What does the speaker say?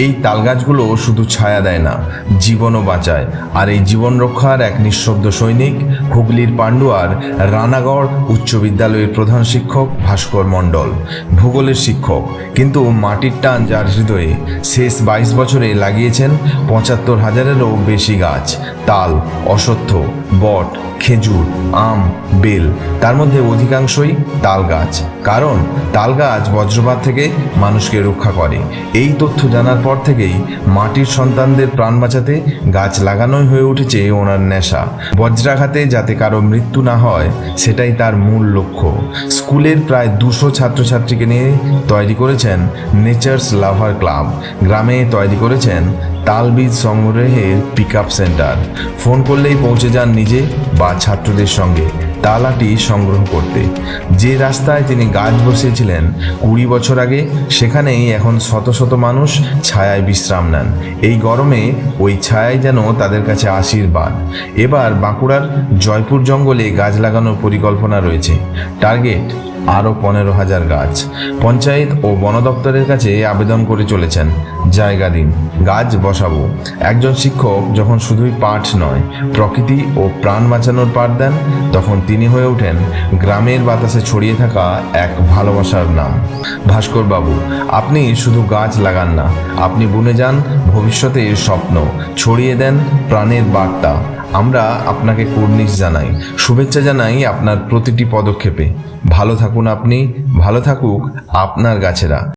এই তালগাছগুলো শুধু ছায়া দেয় না, জীবনও বাঁচায়। আর এই জীবন রক্ষার এক নিঃশব্দ সৈনিক হুগলির পান্ডুয়ার রানাগড় উচ্চ বিদ্যালয়ের প্রধান শিক্ষক ভাস্কর মণ্ডল। ভূগোলের শিক্ষক, কিন্তু মাটির টান যার হৃদয়ে। শেষ 22 বছরে লাগিয়েছেন 75,000-এরও বেশি গাছ। তাল, অশ্বত্থ, বট, খেজুর, আম, বেল, তার মধ্যে অধিকাংশই তাল গাছ। কারণ তাল গাছ বজ্রপাত থেকে মানুষকে রক্ষা করে। এই তথ্য জানার পর থেকেই মাটির সন্তানদের প্রাণ বাঁচাতে গাছ লাগানোই হয়ে উঠেছে ওনার নেশা। বজ্রাঘাতে যাতে কারো মৃত্যু না হয়, সেটাই তার মূল লক্ষ্য। স্কুলের প্রায় 200 ছাত্রছাত্রীকে নিয়ে তৈরি করেছেন নেচার্স লাভার ক্লাব। গ্রামে তৈরি করেছেন তালবীজ সংগ্রহের পিক আপ সেন্টার। ফোন করলেই পৌঁছে যান নিজে বা ছাত্রদের সঙ্গে তালাটি সংগ্রহ করতে। যে রাস্তায় তিনি গাছ বসিয়েছিলেন 20 বছর আগে, সেখানেই এখন শত শত মানুষ ছায়ায় বিশ্রাম নেন। এই গরমে ওই ছায়াই যেন তাদের কাছে আশীর্বাদ। এবার বাঁকুড়ার জয়পুর জঙ্গলে গাছ লাগানোর পরিকল্পনা রয়েছে। টার্গেট আরও 15,000 গাছ। পঞ্চায়েত ও বন দপ্তরের কাছে আবেদন করে চলেছেন, জায়গা দিন, গাছ বসাবো। একজন শিক্ষক যখন শুধুই পাঠ নয়, প্রকৃতি ও প্রাণ বাঁচানোর পাঠ দেন, তখন তিনি হয়ে ওঠেন গ্রামের বাতাসে ছড়িয়ে থাকা এক ভালোবাসার নাম। ভাস্কর বাবু, আপনি শুধু গাছ লাগান না, আপনি বুনে যান ভবিষ্যতের স্বপ্ন, ছড়িয়ে দেন প্রাণের বার্তা। আমরা আপনাকে কুর্নিশ জানাই, শুভেচ্ছা জানাই আপনার প্রতিটি পদক্ষেপে। ভালো থাকুন আপনি, ভালো থাকুক আপনার গাছেরা।